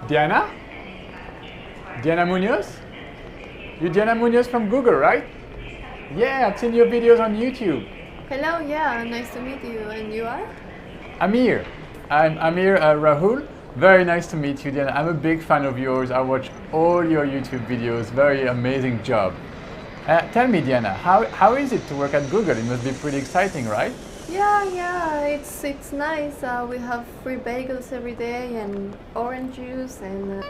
Diana? Diana Munoz? You're Diana Munoz from Google, right? Yeah, I've seen your videos on YouTube. Hello, yeah, nice to meet you. And you are? Amir. I'm Amir Rahul. Very nice to meet you, Diana. I'm a big fan of yours. I watch all your YouTube videos. Very amazing job. Tell me, Diana, how is it to work at Google? It must be pretty exciting, right? Yeah, it's nice. We have free bagels every day and orange juice and.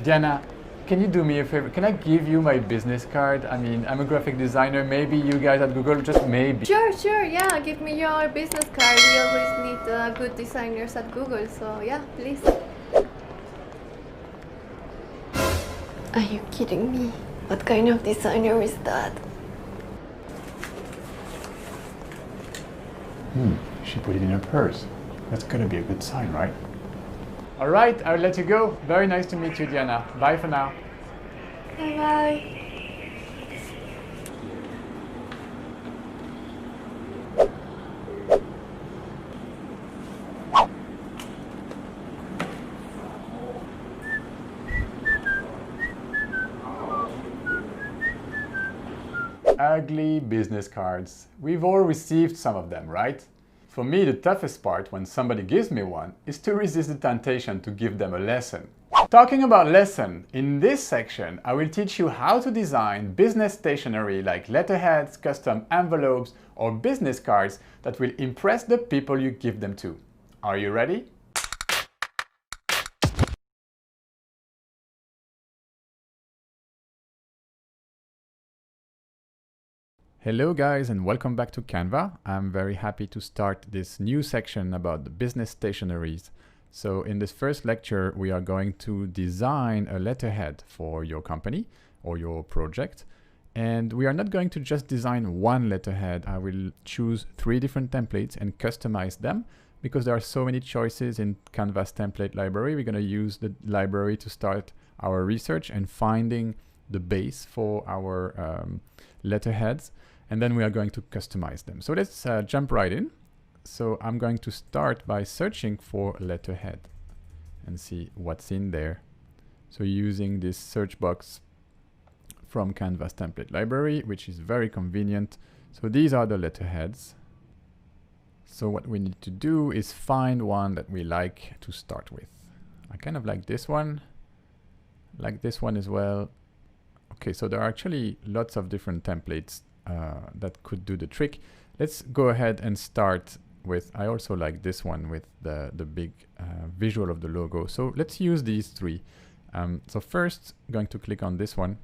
Diana, can you do me a favor? Can I give you my business card? I mean, I'm a graphic designer. Maybe you guys at Google, just maybe. Sure, yeah. Give me your business card. We always need good designers at Google, so yeah, please. Are you kidding me? What kind of designer is that? She put it in her purse. That's gonna be a good sign, right? All right, I'll let you go. Very nice to meet you, Diana. Bye for now. Bye. Ugly business cards. We've all received some of them, right? For me, the toughest part when somebody gives me one is to resist the temptation to give them a lesson. Talking about lesson, in this section, I will teach you how to design business stationery like letterheads, custom envelopes, or business cards that will impress the people you give them to. Are you ready? Hello guys and welcome back to Canva. I'm very happy to start this new section about the business stationaries. So in this first lecture, we are going to design a letterhead for your company or your project. And we are not going to just design one letterhead. I will choose 3 different templates and customize them because there are so many choices in Canva's template library. We're going to use the library to start our research and finding the base for our letterheads. And then we are going to customize them. So let's jump right in. So I'm going to start by searching for letterhead and see what's in there. So using this search box from Canva's template library, which is very convenient. So these are the letterheads. So what we need to do is find one that we like to start with. I kind of like this one as well. Okay, so there are actually lots of different templates that could do the trick. Let's go ahead and start with, I also like this one with the big visual of the logo. So let's use these 3. So first, I'm going to click on this one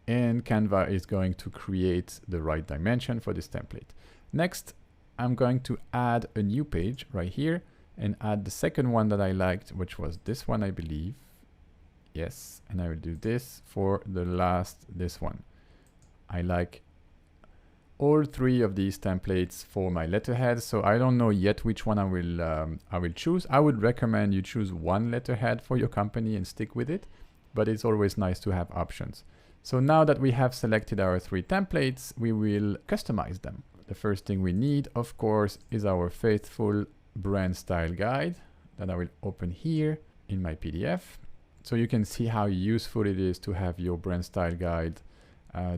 and Canva is going to create the right dimension for this template. Next, I'm going to add a new page right here and add the second one that I liked, which was this one, I believe. Yes, and I will do this for the last, this one. I like all 3 of these templates for my letterhead, so I don't know yet which one I will choose. I would recommend you choose one letterhead for your company and stick with it, but it's always nice to have options. So now that we have selected our 3 templates, we will customize them. The first thing we need, of course, is our faithful brand style guide that I will open here in my PDF. So you can see how useful it is to have your brand style guide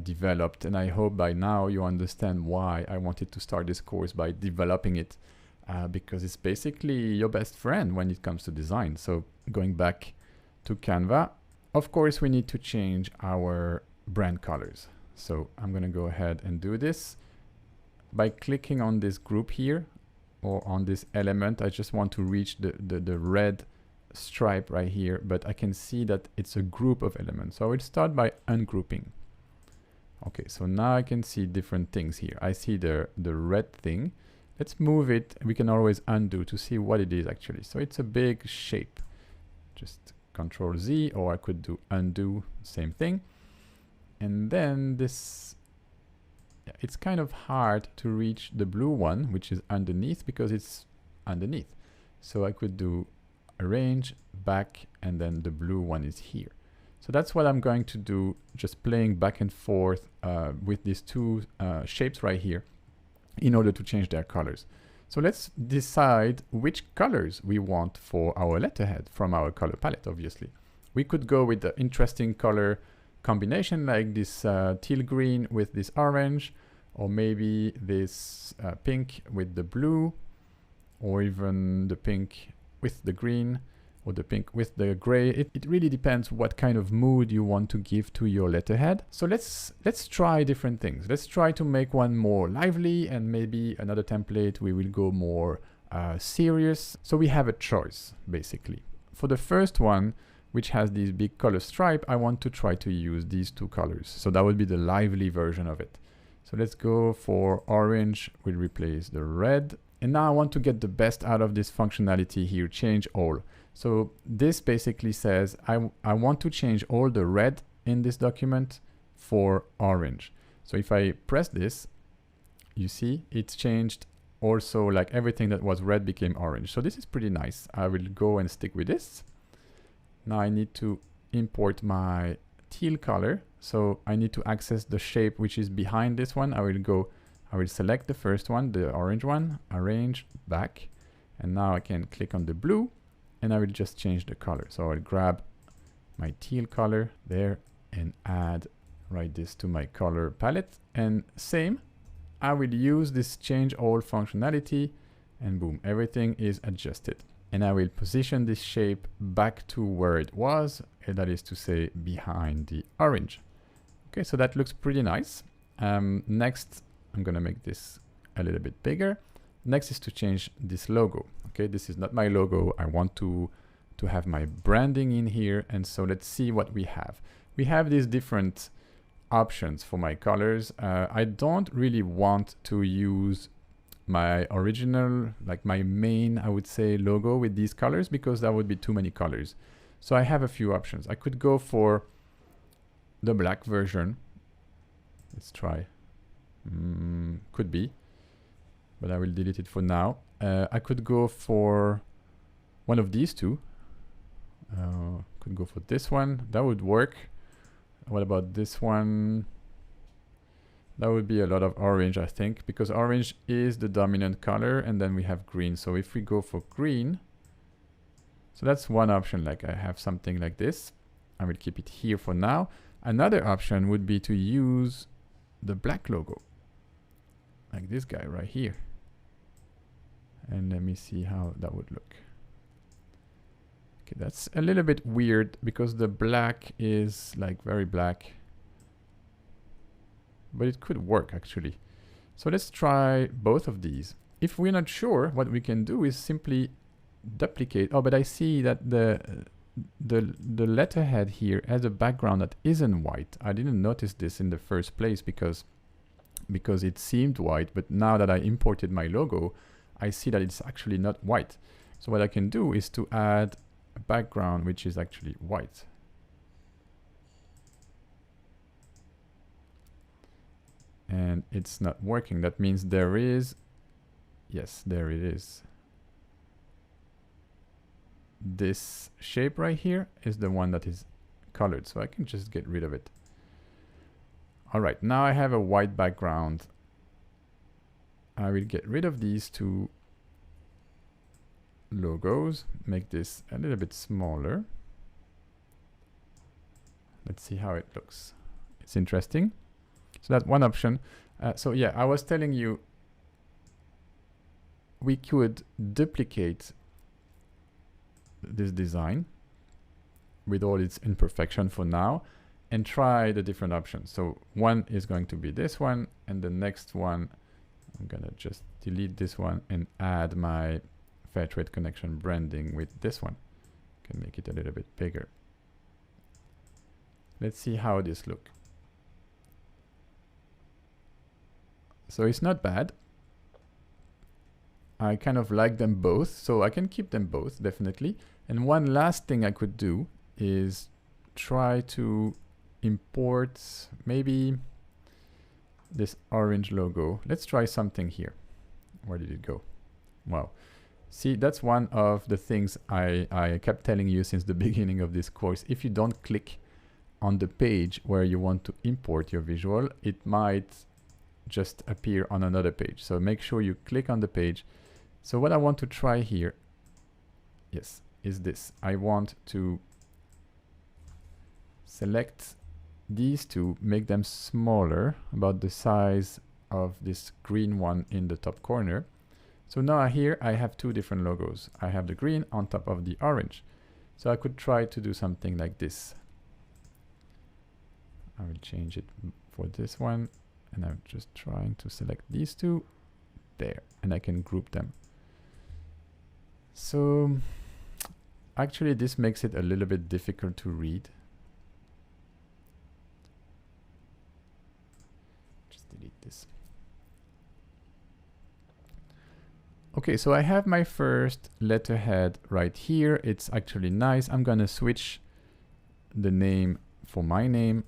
developed, and I hope by now you understand why I wanted to start this course by developing it, because it's basically your best friend when it comes to design. So going back to Canva, of course we need to change our brand colors. So I'm going to go ahead and do this by clicking on this group here or on this element. I just want to reach the red stripe right here, but I can see that it's a group of elements. So I will start by ungrouping. Okay, so now I can see different things here. I see the red thing. Let's move it. We can always undo to see what it is actually. So it's a big shape. Just Control Z, or I could do undo, same thing. And then this, yeah, it's kind of hard to reach the blue one, which is underneath because it's underneath. So I could do arrange, back, and then the blue one is here. So that's what I'm going to do, just playing back and forth with these 2 shapes right here in order to change their colors. So let's decide which colors we want for our letterhead from our color palette, obviously. We could go with the interesting color combination like this teal green with this orange, or maybe this pink with the blue, or even the pink with the green, or the pink with the gray. It really depends what kind of mood you want to give to your letterhead. So let's try different things. Let's try to make one more lively, and maybe another template we will go more serious. So we have a choice basically. For the first one, which has this big color stripe, I want to try to use these two colors. So that would be the lively version of it. So let's go for orange. We'll replace the red. And now I want to get the best out of this functionality here, change all. So this basically says I want to change all the red in this document for orange. So if I press this, you see it's changed also, like everything that was red became orange. So this is pretty nice. I will go and stick with this. Now I need to import my teal color. So I need to access the shape which is behind this one. I will select the first one, the orange one, arrange back. And now I can click on the blue and I will just change the color. So I'll grab my teal color there and write this to my color palette. And same, I will use this change all functionality and boom, everything is adjusted. And I will position this shape back to where it was, and that is to say behind the orange. Okay, so that looks pretty nice. Next, I'm gonna make this a little bit bigger. Next is to change this logo. Okay, this is not my logo. I want to have my branding in here. And so let's see what we have. We have these different options for my colors. I don't really want to use my original, like my main, I would say, logo with these colors, because that would be too many colors. So I have a few options. I could go for the black version. Let's try. Could be, but I will delete it for now. I could go for one of these two. Could go for this one. That would work. What about this one? That would be a lot of orange, I think, because orange is the dominant color, and then we have green. So if we go for green, so that's one option. Like I have something like this. I will keep it here for now. Another option would be to use the black logo, like this guy right here. And let me see how that would look. Okay, that's a little bit weird because the black is like very black, but it could work actually. So let's try both of these. If we're not sure, what we can do is simply duplicate. Oh, but I see that the letterhead here has a background that isn't white. I didn't notice this in the first place because it seemed white, but now that I imported my logo, I see that it's actually not white. So what I can do is to add a background which is actually white. And it's not working. That means there is, yes, there it is. This shape right here is the one that is colored, so I can just get rid of it. All right, now I have a white background. I will get rid of these two logos, make this a little bit smaller. Let's see how it looks. It's interesting. So that's one option. So yeah, I was telling you we could duplicate this design with all its imperfection for now and try the different options. So one is going to be this one, and the next one, I'm gonna just delete this one and add my fair trade connection branding with this one. Can make it a little bit bigger. Let's see how this looks. So it's not bad. I kind of like them both, so I can keep them both, definitely. And one last thing I could do is try to import maybe this orange logo. Let's try something here. Where did it go? Wow. See, that's one of the things I kept telling you since the beginning of this course. If you don't click on the page where you want to import your visual, it might just appear on another page. So make sure you click on the page So what I want to try here, yes, is this. I want to select these two, make them smaller, about the size of this green one in the top corner. So now here I have two different logos. I have the green on top of the orange. So I could try to do something like this. I will change it for this one, and I'm just trying to select these two there, and I can group them. So actually this makes it a little bit difficult to read. Just delete this. Okay, so I have my first letterhead right here. It's actually nice. I'm gonna switch the name for my name.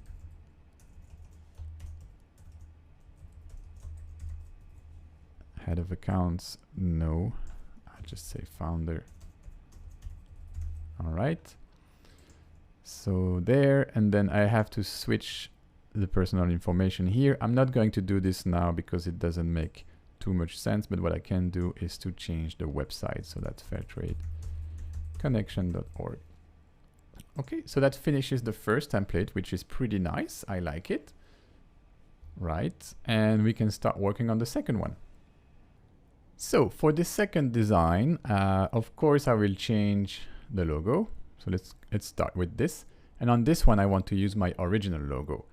Head of accounts, no. I'll just say founder. All right. So there, and then I have to switch the personal information here. I'm not going to do this now because it doesn't make too much sense, but what I can do is to change the website. So that's fairtradeconnection.org. Okay, so that finishes the first template, which is pretty nice. I like it. Right, and we can start working on the second one. So for the second design, of course, I will change the logo. So let's start with this. And on this one, I want to use my original logo.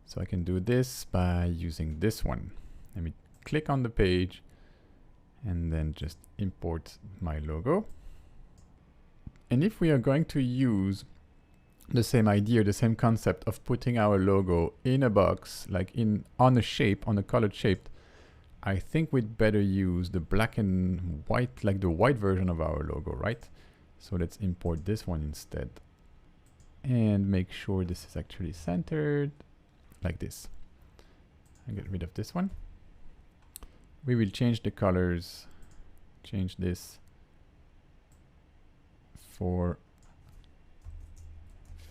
So I can do this by using this one. Let me click on the page and then just import my logo. And if we are going to use the same idea, the same concept of putting our logo in a box, like on a shape, on a colored shape, I think we'd better use the black and white, like the white version of our logo, right? So let's import this one instead and make sure this is actually centered like this. And get rid of this one. We will change the colors, change this for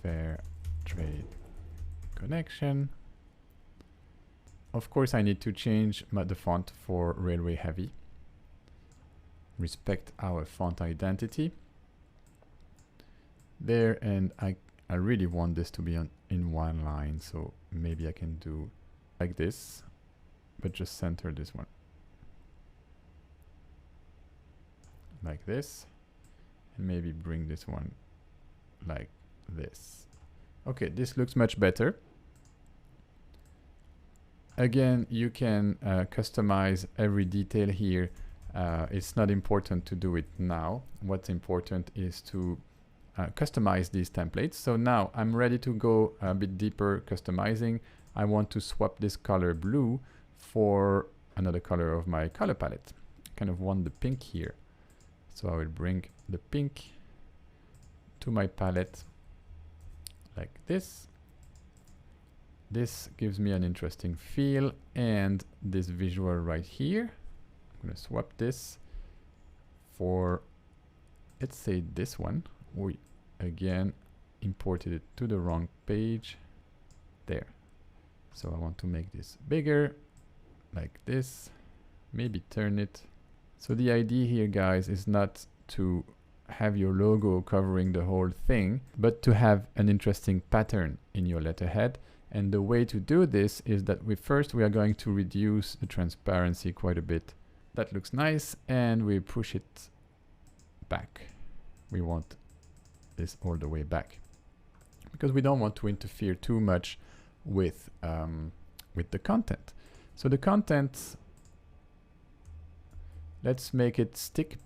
Fair Trade Connection. Of course, I need to change the font for Railway Heavy. Respect our font identity. There, and I really want this to be in one line, so maybe I can do like this, but just center this one. Like this, and maybe bring this one like this. Okay, this looks much better. Again, you can customize every detail here. It's not important to do it now. What's important is to customize these templates. So now I'm ready to go a bit deeper customizing. I want to swap this color blue for another color of my color palette. I kind of want the pink here. So I will bring the pink to my palette like this. This gives me an interesting feel, and this visual right here, I'm going to swap this for, let's say this one. We again imported it to the wrong page there. So I want to make this bigger like this, maybe turn it. So the idea here, guys, is not to have your logo covering the whole thing, but to have an interesting pattern in your letterhead. And the way to do this is that we are going to reduce the transparency quite a bit. That looks nice, and we push it back. We want this all the way back because we don't want to interfere too much with the content. So the content, let's make it stick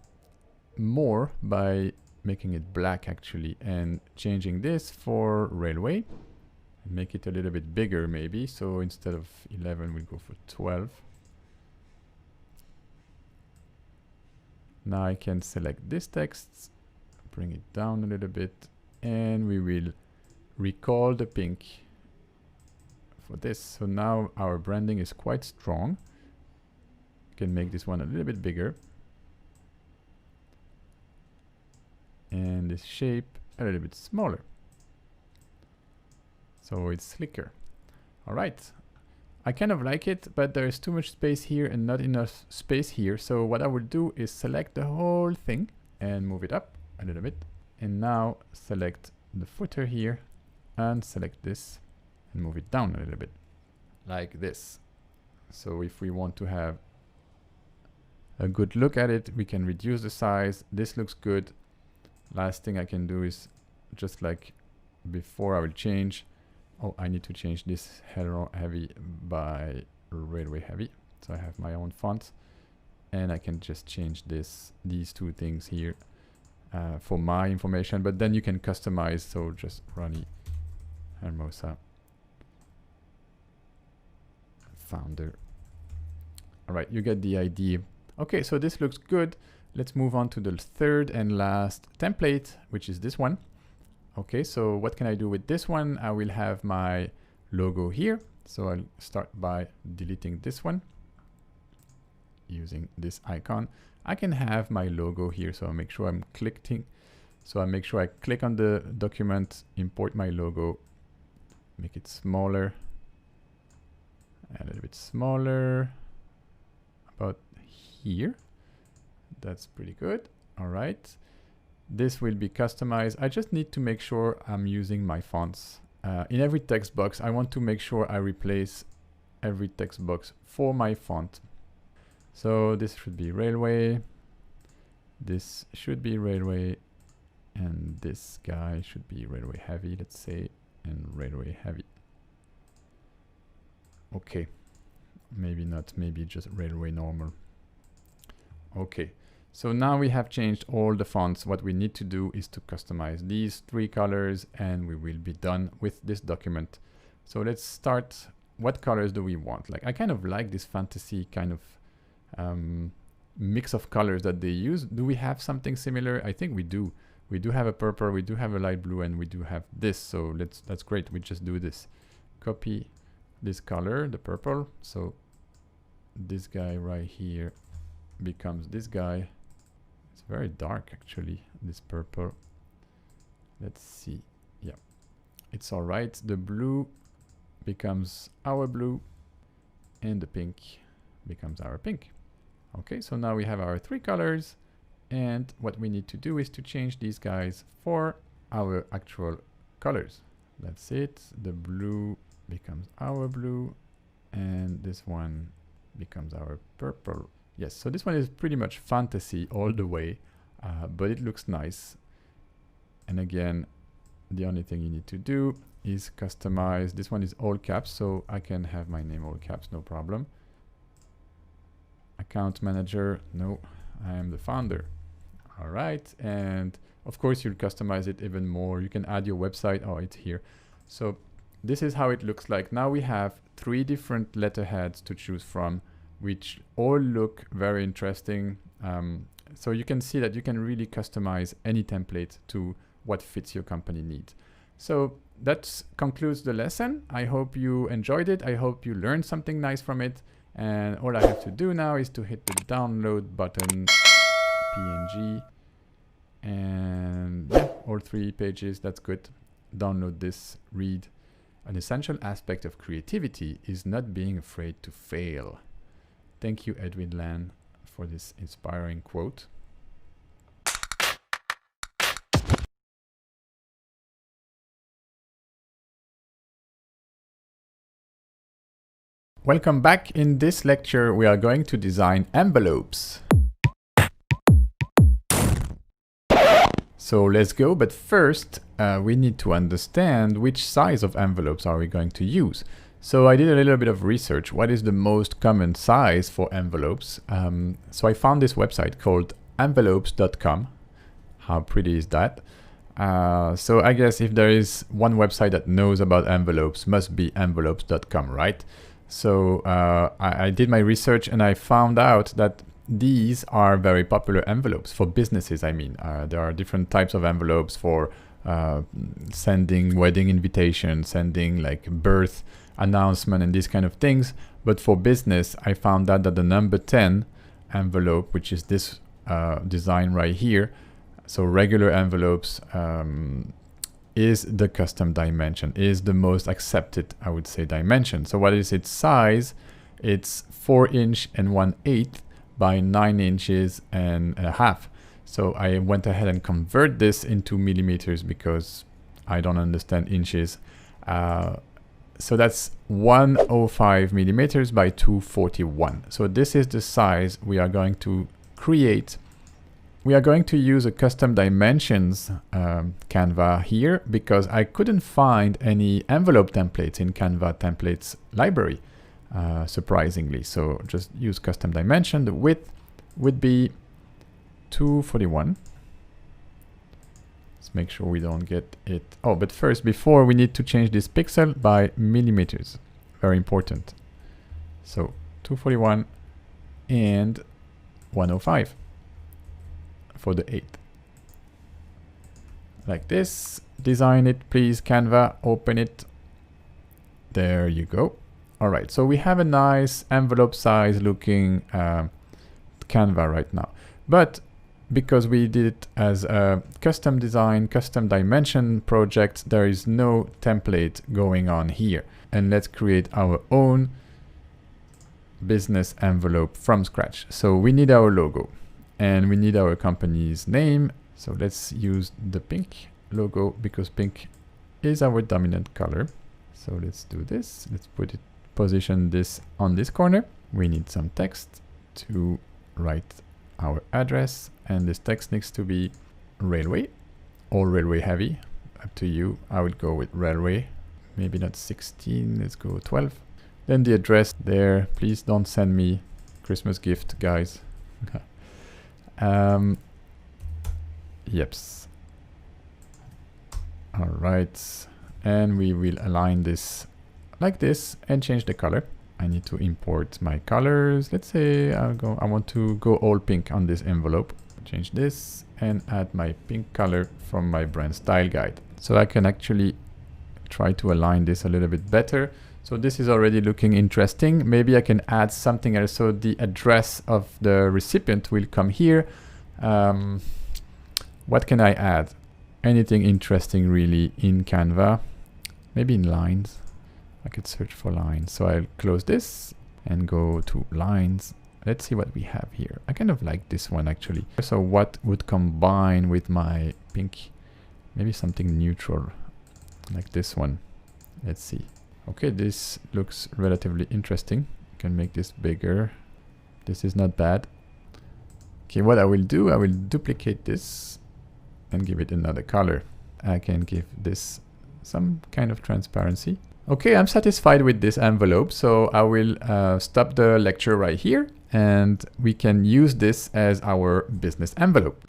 more by making it black actually, and changing this for railway. Make it a little bit bigger maybe. So instead of 11, we'll go for 12. Now I can select this text, bring it down a little bit, and we will recall the pink for this. So now our branding is quite strong. Can make this one a little bit bigger. And this shape a little bit smaller. So it's slicker. All right. I kind of like it, but there is too much space here and not enough space here. So what I will do is select the whole thing and move it up a little bit. And now select the footer here and select this and move it down a little bit like this. So if we want to have a good look at it, we can reduce the size. This looks good. Last thing I can do is just like before, I will change. Oh, I need to change this Hello Heavy by Railway Heavy. So I have my own font and I can just change these two things here for my information, but then you can customize. So just Ronnie Hermosa, founder. All right, you get the idea. Okay, so this looks good. Let's move on to the third and last template, which is this one. Okay, so what can I do with this one? I will have my logo here. So I'll start by deleting this one using this icon. I can have my logo here. So I'll make sure I'm clicking. So I make sure I click on the document, import my logo, make it smaller, a little bit smaller, about here. That's pretty good. All right. This will be customized. I just need to make sure I'm using my fonts. In every text box, I want to make sure I replace every text box for my font. So this should be Railway. This should be Railway. And this guy should be Railway Heavy, let's say, and Railway Heavy. Okay. Maybe not, maybe just Railway Normal. Okay. So now we have changed all the fonts. What we need to do is to customize these 3 colors and we will be done with this document. So let's start. What colors do we want? Like, I kind of like this fantasy kind of mix of colors that they use. Do we have something similar? I think we do. We do have a purple, we do have a light blue, and we do have this. So that's great. We just do this. Copy this color, the purple. So this guy right here becomes this guy. It's very dark, actually, this purple. Let's see. Yeah, it's all right. The blue becomes our blue and the pink becomes our pink. Okay, so now we have our 3 colors, and what we need to do is to change these guys for our actual colors. That's it. The blue becomes our blue and this one becomes our purple. Yes, so this one is pretty much fantasy all the way, but it looks nice. And again, the only thing you need to do is customize. This one is all caps, so I can have my name all caps, no problem. Account manager, no, I am the founder. All right, and of course you'll customize it even more. You can add your website. Oh, it's here. So this is how it looks like. Now we have 3 different letterheads to choose from, which all look very interesting. So you can see that you can really customize any template to what fits your company needs. So that concludes the lesson. I hope you enjoyed it. I hope you learned something nice from it. And all I have to do now is to hit the download button, PNG, and yeah, all 3 pages, that's good. Download this, read. An essential aspect of creativity is not being afraid to fail. Thank you, Edwin Land, for this inspiring quote. Welcome back. In this lecture, we are going to design envelopes. So let's go, but first we need to understand which size of envelopes are we going to use. So I did a little bit of research. What is the most common size for envelopes? So I found this website called Enveloppes.com. How pretty is that? So I guess if there is one website that knows about envelopes, must be Enveloppes.com, right? So I did my research and I found out that these are very popular envelopes for businesses. I mean, there are different types of envelopes for sending wedding invitations, sending like birth announcement and these kind of things. But for business, I found out that the number 10 envelope, which is this design right here, so regular envelopes, is the custom dimension, is the most accepted, I would say, dimension. So what is its size? It's 4 inch and 1/8 by 9 inches and a half. So I went ahead and convert this into millimeters because I don't understand inches. So that's 105 millimeters by 241. So this is the size we are going to create. We are going to use a custom dimensions Canva here because I couldn't find any envelope templates in Canva templates library, surprisingly. So just use custom dimension. The width would be 241. Let's make sure we don't get it. Oh, but first, before we need to change this pixel by millimeters. Very important. So 241 and 105 for the 8th. Like this. Design it, please, Canva. Open it. There you go. All right, so we have a nice envelope size looking Canva right now. But because we did it as a custom design, custom dimension project, there is no template going on here. And let's create our own business envelope from scratch. So we need our logo and we need our company's name. So let's use the pink logo because pink is our dominant color. So let's do this. Let's position this on this corner. We need some text to write our address, and this text needs to be railway or railway heavy, up to you. I would go with railway, maybe not 16, let's go 12. Then the address there. Please don't send me Christmas gift, guys. Yeps. All right, and we will align this like this and change the color. I need to import my colors. Let's say I want to go all pink on this envelope. Change this and add my pink color from my brand style guide. So I can actually try to align this a little bit better. So this is already looking interesting. Maybe I can add something else. So the address of the recipient will come here. What can I add? Anything interesting really in Canva? Maybe in lines. I could search for lines. So I'll close this and go to lines. Let's see what we have here. I kind of like this one actually. So what would combine with my pink? Maybe something neutral like this one. Let's see. Okay, this looks relatively interesting. I can make this bigger. This is not bad. Okay, what I will do, I will duplicate this and give it another color. I can give this some kind of transparency. Okay, I'm satisfied with this envelope, so I will stop the lecture right here and we can use this as our business envelope.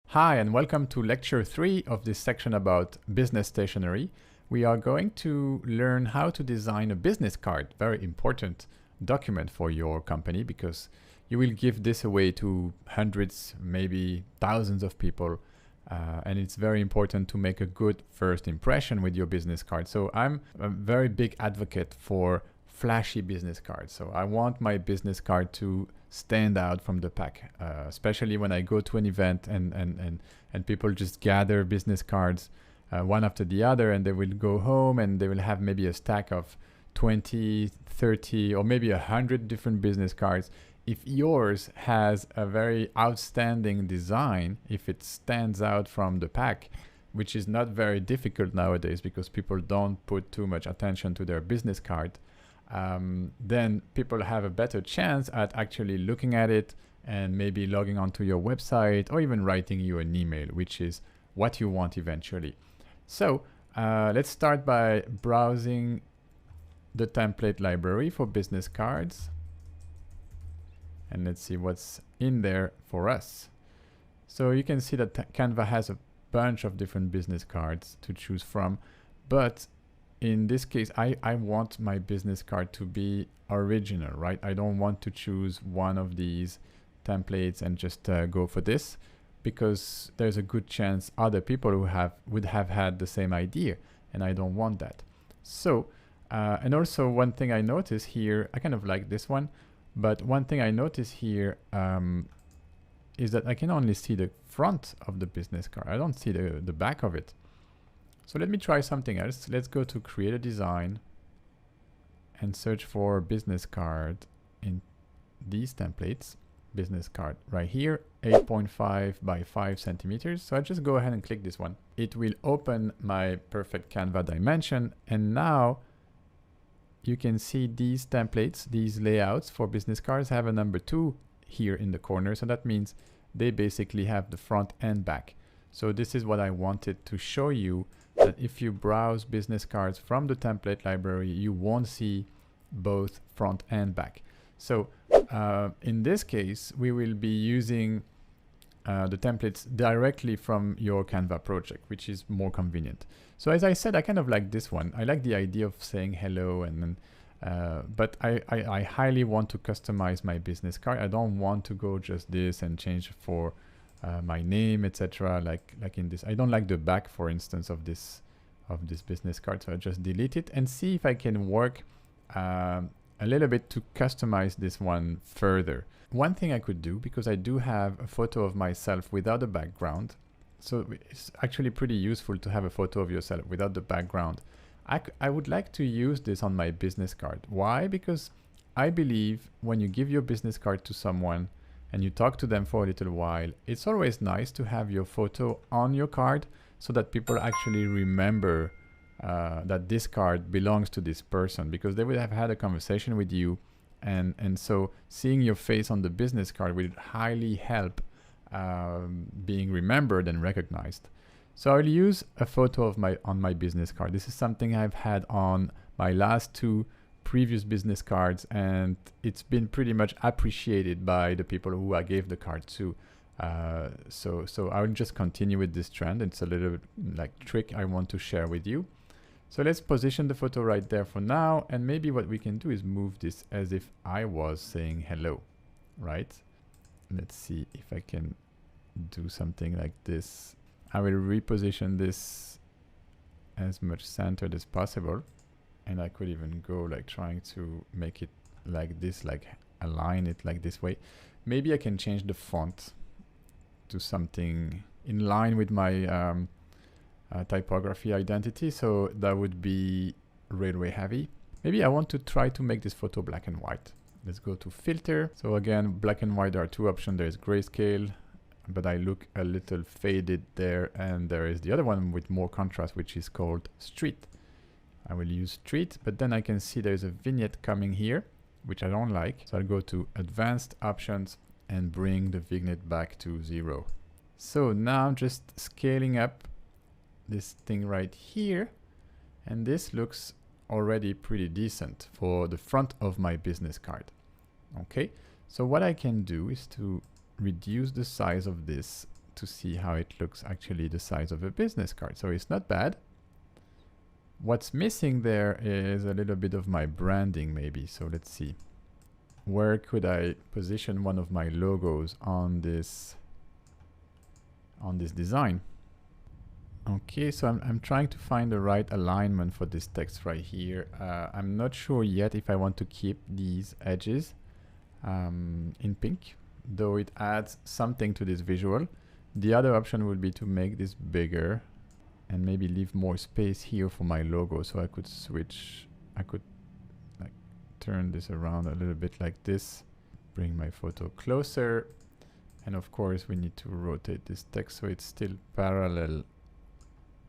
Hi, and welcome to lecture 3 of this section about business stationery. We are going to learn how to design a business card, very important document for your company because you will give this away to hundreds, maybe thousands of people. And it's very important to make a good first impression with your business card. So I'm a very big advocate for flashy business cards. So I want my business card to stand out from the pack, especially when I go to an event and people just gather business cards one after the other, and they will go home and they will have maybe a stack of 20, 30, or maybe 100 different business cards. If yours has a very outstanding design, if it stands out from the pack, which is not very difficult nowadays because people don't put too much attention to their business card, then people have a better chance at actually looking at it and maybe logging onto your website or even writing you an email, which is what you want eventually. So let's start by browsing the template library for business cards. And let's see what's in there for us. So you can see that Canva has a bunch of different business cards to choose from. But in this case, I want my business card to be original, right? I don't want to choose one of these templates and just go for this, because there's a good chance other people who would have had the same idea, and I don't want that. So, and also one thing I notice here, I kind of like this one. But one thing I notice here is that I can only see the front of the business card. I don't see the back of it. So let me try something else. Let's go to create a design and search for business card in these templates. Business card right here, 8.5 by 5 centimeters. So I just go ahead and click this one. It will open my perfect Canva dimension. And now you can see these templates, these layouts for business cards have a number 2 here in the corner. So that means they basically have the front and back. So this is what I wanted to show you, that if you browse business cards from the template library, you won't see both front and back. So in this case, we will be using the templates directly from your Canva project, which is more convenient. So as I said, I kind of like this one. I like the idea of saying hello, and then, but I highly want to customize my business card. I don't want to go just this and change for my name, etc. Like in this. I don't like the back, for instance, of this business card. So I just delete it and see if I can work a little bit to customize this one further. One thing I could do, because I do have a photo of myself without a background, so it's actually pretty useful to have a photo of yourself without the background. I would like to use this on my business card. Why? Because I believe when you give your business card to someone and you talk to them for a little while, it's always nice to have your photo on your card so that people actually remember that this card belongs to this person, because they would have had a conversation with you, and so seeing your face on the business card will highly help being remembered and recognized. So I'll use a photo of on my business card. This is something I've had on my last 2 previous business cards, and it's been pretty much appreciated by the people who I gave the card to. So I'll just continue with this trend. It's a little like trick I want to share with you. So let's position the photo right there for now. And maybe what we can do is move this as if I was saying hello, right? Let's see if I can do something like this. I will reposition this as much centered as possible. And I could even go like trying to make it like this, like align it like this way. Maybe I can change the font to something in line with my typography identity. So that would be railway heavy. Maybe I want to try to make this photo black and white. Let's go to filter. So again, black and white, there are 2 options. There's grayscale, but I look a little faded there. And there is the other one with more contrast, which is called street. I will use street, but then I can see there's a vignette coming here, which I don't like. So I'll go to advanced options and bring the vignette back to 0. So now I'm just scaling up this thing right here, and this looks already pretty decent for the front of my business card. Okay, so what I can do is to reduce the size of this to see how it looks actually the size of a business card. So it's not bad. What's missing there is a little bit of my branding maybe. So let's see, where could I position one of my logos on this design? Okay, so I'm trying to find the right alignment for this text right here. I'm not sure yet if I want to keep these edges in pink, though it adds something to this visual. The other option would be to make this bigger and maybe leave more space here for my logo. So I could switch, I could like turn this around a little bit like this, bring my photo closer. And of course we need to rotate this text so it's still parallel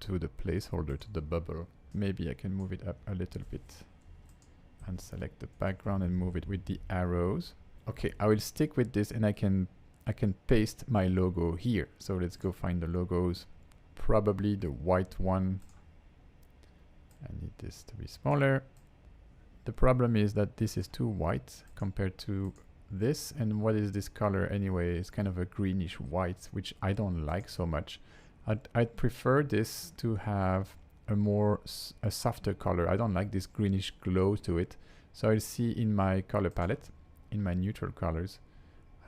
to the placeholder, to the bubble. Maybe I can move it up a little bit and select the background and move it with the arrows. Okay, I will stick with this, and I can paste my logo here. So let's go find the logos, probably the white one. I need this to be smaller. The problem is that this is too white compared to this, and what is this color anyway? It's kind of a greenish white, which I don't like so much. I'd prefer this to have a softer color. I don't like this greenish glow to it. So I'll see in my color palette, in my neutral colors,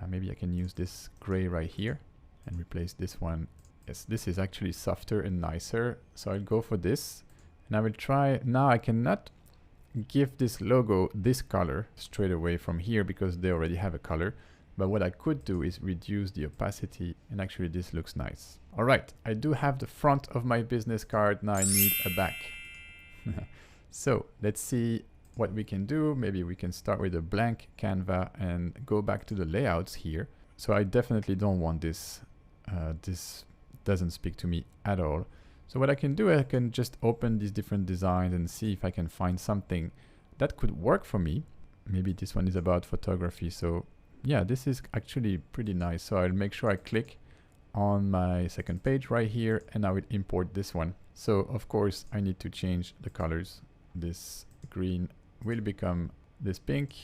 maybe I can use this gray right here and replace this one. Yes, this is actually softer and nicer. So I'll go for this, and I will try. Now I cannot give this logo this color straight away from here because they already have a color. But what I could do is reduce the opacity, and actually this looks nice. All right, I do have the front of my business card. Now I need a back. So let's see what we can do. Maybe we can start with a blank Canva and go back to the layouts here. So I definitely don't want this. This doesn't speak to me at all. So what I can do, I can just open these different designs and see if I can find something that could work for me. Maybe this one is about photography. So yeah, this is actually pretty nice. So I'll make sure I click on my second page right here, and I will import this one. So of course I need to change the colors. This green will become this pink,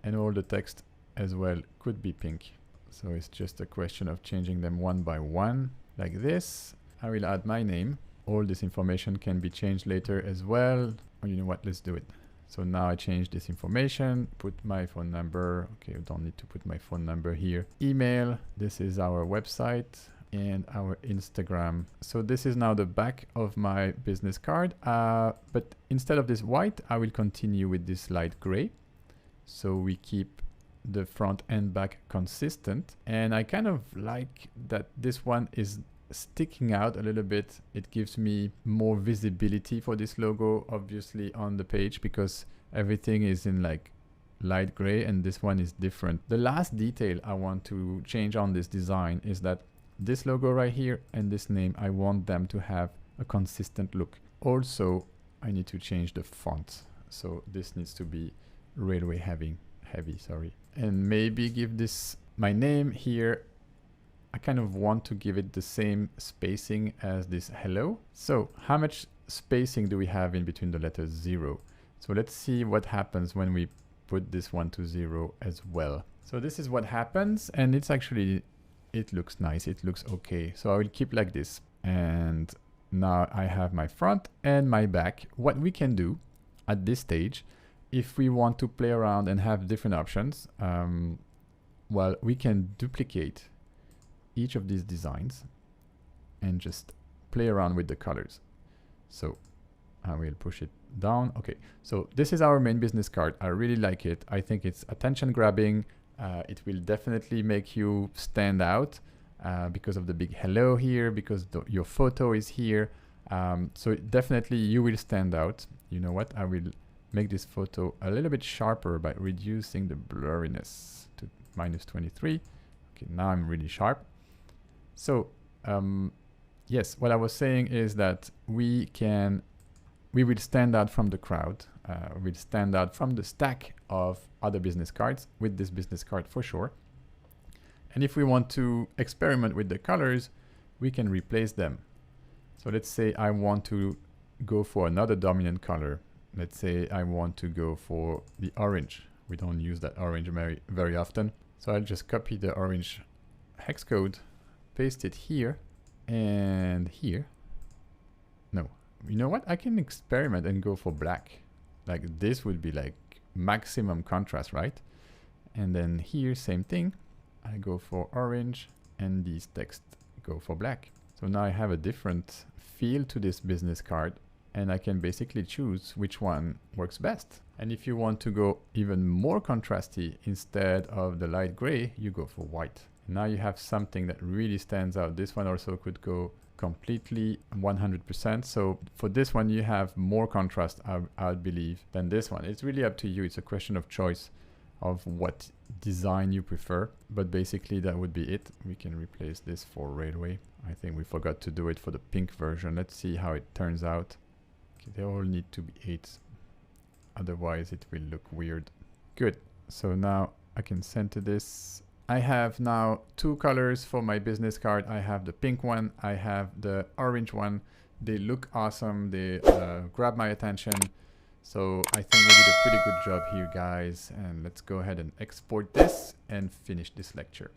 and all the text as well could be pink. So it's just a question of changing them one by one like this. I will add my name. All this information can be changed later as well. Oh, you know what, let's do it. So now I change this information, put my phone number. Okay, I don't need to put my phone number here. Email, this is our website and our Instagram. So this is now the back of my business card. But instead of this white, I will continue with this light gray. So we keep the front and back consistent. And I kind of like that this one is sticking out a little bit. It gives me more visibility for this logo, obviously, on the page, because everything is in like light gray and this one is different. The last detail I want to change on this design is that this logo right here and this name, I want them to have a consistent look. Also, I need to change the font. So this needs to be railway heavy, sorry. And maybe give this my name here. I kind of want to give it the same spacing as this hello. So how much spacing do we have in between the letters 0? So let's see what happens when we put this one to 0 as well. So this is what happens, and it's actually, it looks nice. It looks okay. So I will keep like this. And now I have my front and my back. What we can do at this stage, if we want to play around and have different options, well, we can duplicate each of these designs and just play around with the colors. So I will push it down. Okay, so this is our main business card. I really like it. I think it's attention grabbing. It will definitely make you stand out because of the big hello here, because your photo is here. So definitely you will stand out. You know what? I will make this photo a little bit sharper by reducing the blurriness to -23. Okay, now I'm really sharp. So yes, what I was saying is that we will stand out from the crowd. We'll stand out from the stack of other business cards with this business card for sure. And if we want to experiment with the colors, we can replace them. So let's say I want to go for another dominant color. Let's say I want to go for the orange. We don't use that orange very often. So I'll just copy the orange hex code, paste it here and here. No, you know what? I can experiment and go for black. Like this would be like maximum contrast, right? And then here, same thing. I go for orange and these text go for black. So now I have a different feel to this business card, and I can basically choose which one works best. And if you want to go even more contrasty, instead of the light gray, you go for white. Now you have something that really stands out. This one also could go completely 100%. So for this one, you have more contrast, I believe, than this one. It's really up to you. It's a question of choice of what design you prefer. But basically, that would be it. We can replace this for railway. I think we forgot to do it for the pink version. Let's see how it turns out. Okay, they all need to be 8. Otherwise, it will look weird. Good. So now I can center this. I have now 2 colors for my business card. I have the pink one. I have the orange one. They look awesome. They grab my attention. So I think we did a pretty good job here, guys. And let's go ahead and export this and finish this lecture.